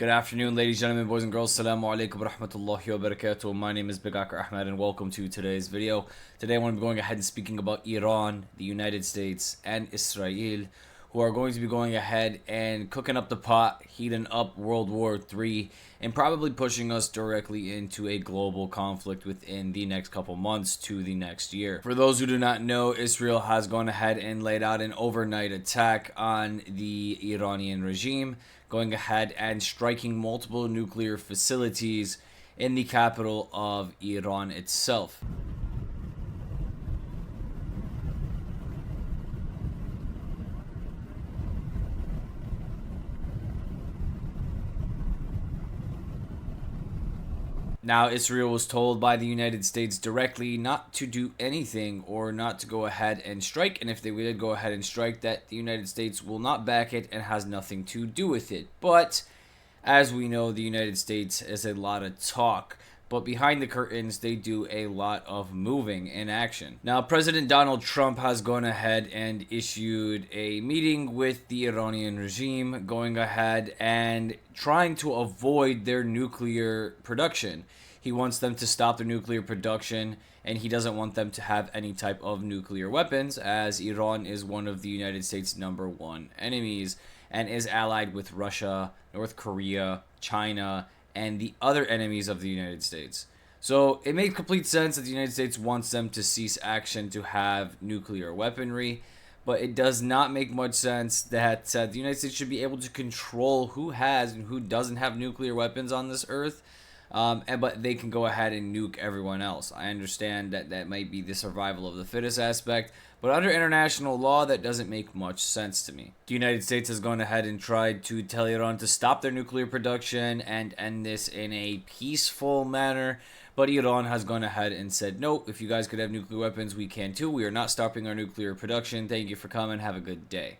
Good afternoon, ladies, gentlemen, boys and girls. Assalamu alaikum wa rahmatullahi wa barakatuh. My name is Bigakar Ahmed and welcome to today's video. Today I want to be going ahead and speaking about Iran, the United States, and Israel, who are going to be going ahead and cooking up the pot, heating up World War III, and probably pushing us directly into a global conflict within the next couple months to the next year. For those who do not know, Israel has gone ahead and laid out an overnight attack on the Iranian regime, going ahead and striking multiple nuclear facilities in the capital of Iran itself. Now, Israel was told by the United States directly not to do anything or not to go ahead and strike, and if they did go ahead and strike, that the United States will not back it and has nothing to do with it. But as we know, the United States is a lot of talk, but behind the curtains, they do a lot of moving in action. Now, President Donald Trump has gone ahead and issued a meeting with the Iranian regime, going ahead and trying to avoid their nuclear production. He wants them to stop their nuclear production, and he doesn't want them to have any type of nuclear weapons, as Iran is one of the United States' #1 enemies and is allied with Russia, North Korea, China, and the other enemies of the United States. So it makes complete sense that the United States wants them to cease action to have nuclear weaponry, but it does not make much sense that the United States should be able to control who has and who doesn't have nuclear weapons on this earth. But they can go ahead and nuke everyone else. I understand that that might be the survival of the fittest aspect, but under international law, that doesn't make much sense to me. The United States has gone ahead and tried to tell Iran to stop their nuclear production and end this in a peaceful manner, but Iran has gone ahead and said, no, if you guys could have nuclear weapons, we can too. We are not stopping our nuclear production. Thank you for coming. Have a good day.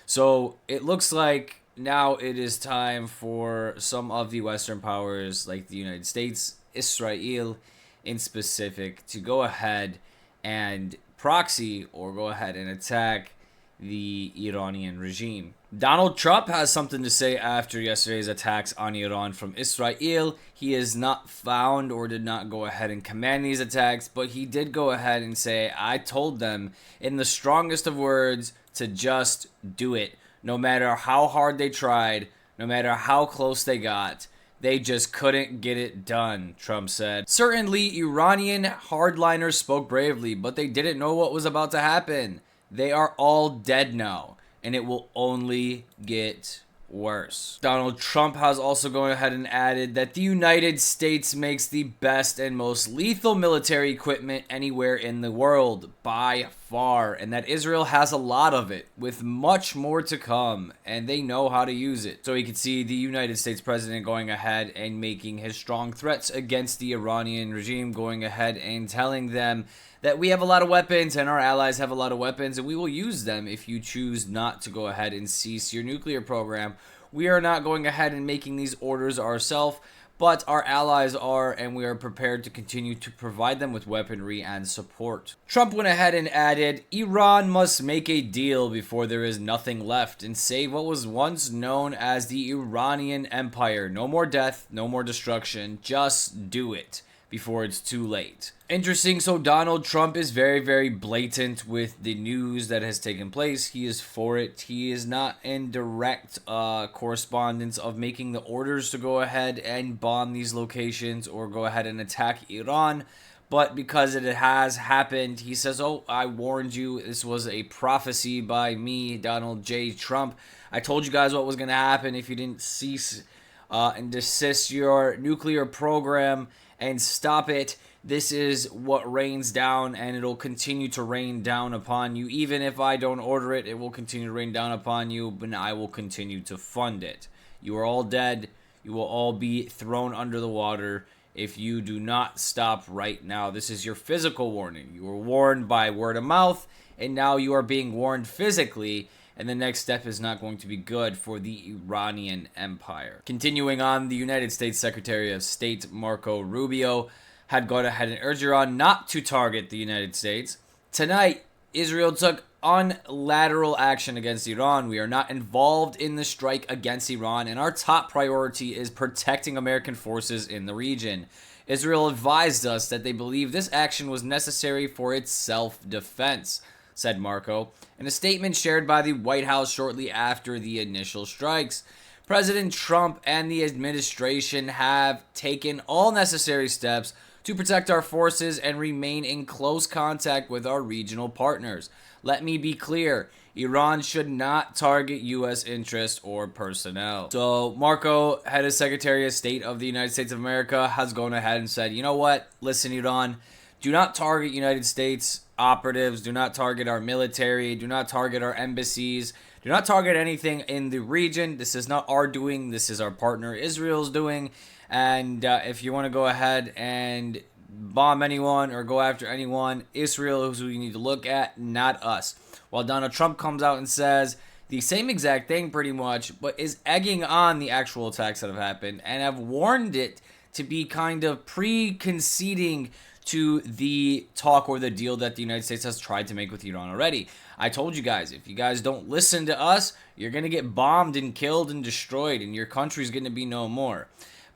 So it looks like now it is time for some of the Western powers, like the United States, Israel in specific, to go ahead and proxy or go ahead and attack the Iranian regime. Donald Trump has something to say after yesterday's attacks on Iran from Israel. He is not found or did not go ahead and command these attacks, but he did go ahead and say, I told them in the strongest of words to just do it. No matter how hard they tried, no matter how close they got, they just couldn't get it done, Trump said. Certainly, Iranian hardliners spoke bravely, but they didn't know what was about to happen. They are all dead now, and it will only get worse. Donald Trump has also gone ahead and added that the United States makes the best and most lethal military equipment anywhere in the world, by far, and that Israel has a lot of it, with much more to come, and they know how to use it. So you can see the United States president going ahead and making his strong threats against the Iranian regime, going ahead and telling them that we have a lot of weapons and our allies have a lot of weapons and we will use them if you choose not to go ahead and cease your nuclear program. We are not going ahead and making these orders ourselves, but our allies are, and we are prepared to continue to provide them with weaponry and support. Trump went ahead and added, Iran must make a deal before there is nothing left and save what was once known as the Iranian Empire. No more death, no more destruction, just do it before it's too late. Interesting, so Donald Trump is very, very blatant with the news that has taken place. He is for it. He is not in direct correspondence of making the orders to go ahead and bomb these locations or go ahead and attack Iran. But because it has happened, he says, oh, I warned you. This was a prophecy by me, Donald J. Trump. I told you guys what was going to happen if you didn't cease and desist your nuclear program and stop it. This is what rains down, and it'll continue to rain down upon you. Even if I don't order it, it will continue to rain down upon you, but I will continue to fund it. You are all dead. You will all be thrown under the water if you do not stop right now. This is your physical warning. You were warned by word of mouth, and now you are being warned physically, and the next step is not going to be good for the Iranian Empire. Continuing on, the United States Secretary of State Marco Rubio had gone ahead and urged Iran not to target the United States. Tonight, Israel took unilateral action against Iran. We are not involved in the strike against Iran, and our top priority is protecting American forces in the region. Israel advised us that they believe this action was necessary for its self-defense, said Marco, in a statement shared by the White House shortly after the initial strikes. President Trump and the administration have taken all necessary steps to protect our forces and remain in close contact with our regional partners. Let me be clear, Iran should not target U.S. interests or personnel. So Marco, head of Secretary of State of the United States of America, has gone ahead and said, you know what, listen, Iran, do not target United States operatives, do not target our military, do not target our embassies, do not target anything in the region. This is not our doing, this is our partner Israel's doing. And if you want to go ahead and bomb anyone or go after anyone, Israel is who you need to look at, not us. While Donald Trump comes out and says the same exact thing pretty much, but is egging on the actual attacks that have happened and have warned it to be kind of pre-conceding to the talk or the deal that the United States has tried to make with Iran already. I told you guys, if you guys don't listen to us, you're going to get bombed and killed and destroyed, and your country's going to be no more.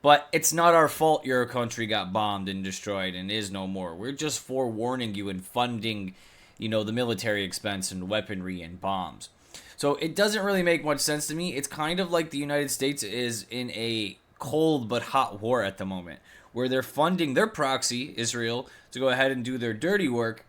But it's not our fault your country got bombed and destroyed and is no more. We're just forewarning you and funding, the military expense and weaponry and bombs. So it doesn't really make much sense to me. It's kind of like the United States is in a cold but hot war at the moment, where they're funding their proxy, Israel, to go ahead and do their dirty work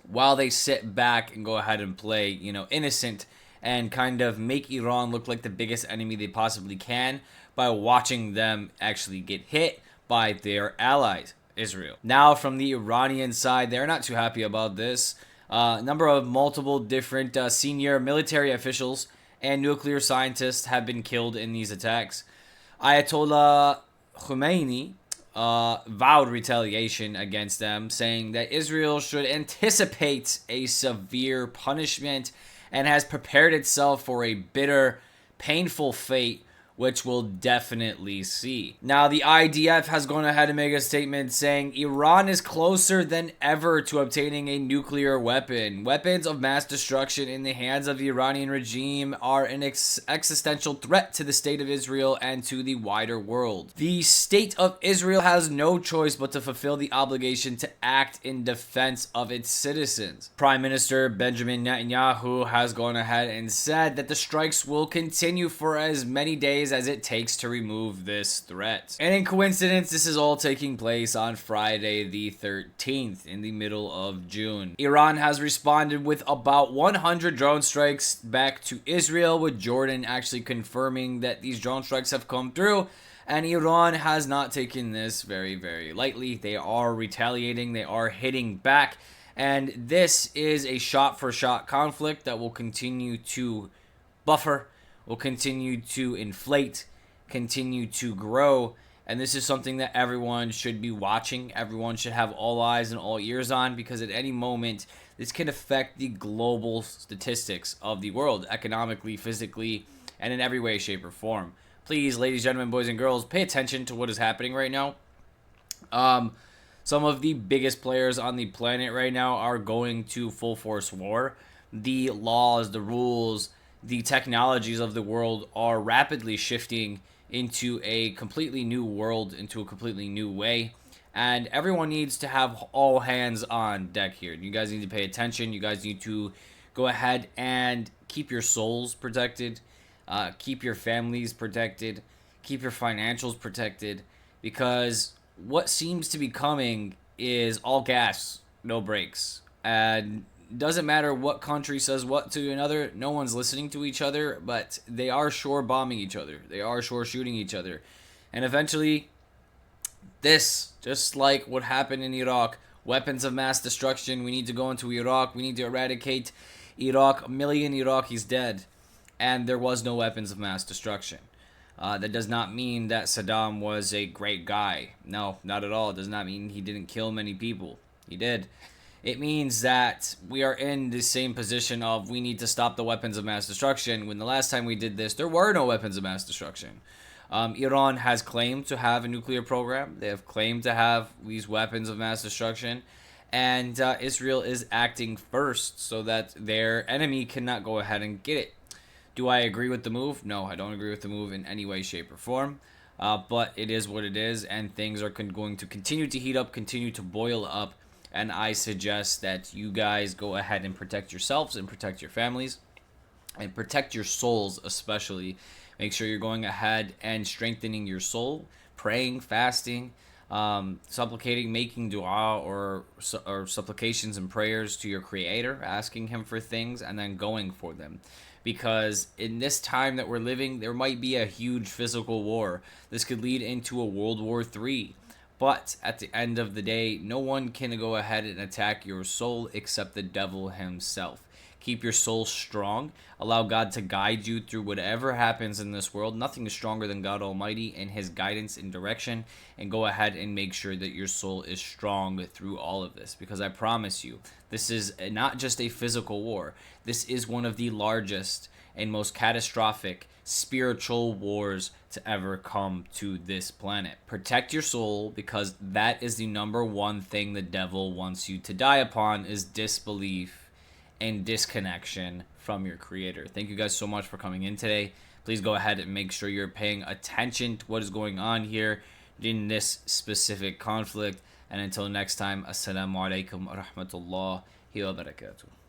while they sit back and go ahead and play, innocent and kind of make Iran look like the biggest enemy they possibly can by watching them actually get hit by their allies, Israel. Now, from the Iranian side, they're not too happy about this. A number of multiple different senior military officials and nuclear scientists have been killed in these attacks. Ayatollah Khomeini vowed retaliation against them, saying that Israel should anticipate a severe punishment and has prepared itself for a bitter, painful fate, which we'll definitely see. Now, the IDF has gone ahead and made a statement saying Iran is closer than ever to obtaining a nuclear weapon. Weapons of mass destruction in the hands of the Iranian regime are an existential threat to the state of Israel and to the wider world. The state of Israel has no choice but to fulfill the obligation to act in defense of its citizens. Prime Minister Benjamin Netanyahu has gone ahead and said that the strikes will continue for as many days as it takes to remove this threat. And in coincidence, this is all taking place on Friday the 13th in the middle of June. Iran has responded with about 100 drone strikes back to Israel, with Jordan actually confirming that these drone strikes have come through. And Iran has not taken this very, very lightly. They are retaliating, they are hitting back. And this is a shot-for-shot conflict that will continue to buffer, will continue to inflate, continue to grow, and this is something that everyone should be watching. Everyone should have all eyes and all ears on, because at any moment, this can affect the global statistics of the world, economically, physically, and in every way, shape, or form. Please, ladies, gentlemen, boys, and girls, pay attention to what is happening right now. Some of the biggest players on the planet right now are going to full force war. The laws, the rules, the technologies of the world are rapidly shifting into a completely new world, into a completely new way. And everyone needs to have all hands on deck here. You guys need to pay attention. You guys need to go ahead and keep your souls protected. Keep your families protected. Keep your financials protected. Because what seems to be coming is all gas, no brakes. And doesn't matter what country says what to another, no one's listening to each other, but they are sure bombing each other. They are sure shooting each other. And eventually, this, just like what happened in Iraq, weapons of mass destruction, we need to go into Iraq, we need to eradicate Iraq, 1 million Iraqis dead, and there was no weapons of mass destruction. That does not mean that Saddam was a great guy. No, not at all. It does not mean he didn't kill many people. He did. It means that we are in the same position of we need to stop the weapons of mass destruction, when the last time we did this, there were no weapons of mass destruction. Iran has claimed to have a nuclear program. They have claimed to have these weapons of mass destruction. and Israel is acting first so that their enemy cannot go ahead and get it. Do I agree with the move? No, I don't agree with the move in any way, shape, or form. But it is what it is, and things are going to continue to heat up, continue to boil up. And I suggest that you guys go ahead and protect yourselves and protect your families and protect your souls, especially. Make sure you're going ahead and strengthening your soul, praying, fasting, supplicating, making dua or supplications and prayers to your creator, asking him for things and then going for them. Because in this time that we're living, there might be a huge physical war. This could lead into a World War III. But at the end of the day, no one can go ahead and attack your soul except the devil himself. Keep your soul strong. Allow God to guide you through whatever happens in this world. Nothing is stronger than God Almighty and His guidance and direction. And go ahead and make sure that your soul is strong through all of this. Because I promise you, this is not just a physical war. This is one of the largest and most catastrophic spiritual wars to ever come to this planet. Protect your soul, because that is the number one thing the devil wants you to die upon, is disbelief and disconnection from your creator. Thank you guys so much for coming in today. Please go ahead and make sure you're paying attention to what is going on here in this specific conflict. And until next time, assalamu alaikum wa rahmatullahi wa barakatuh.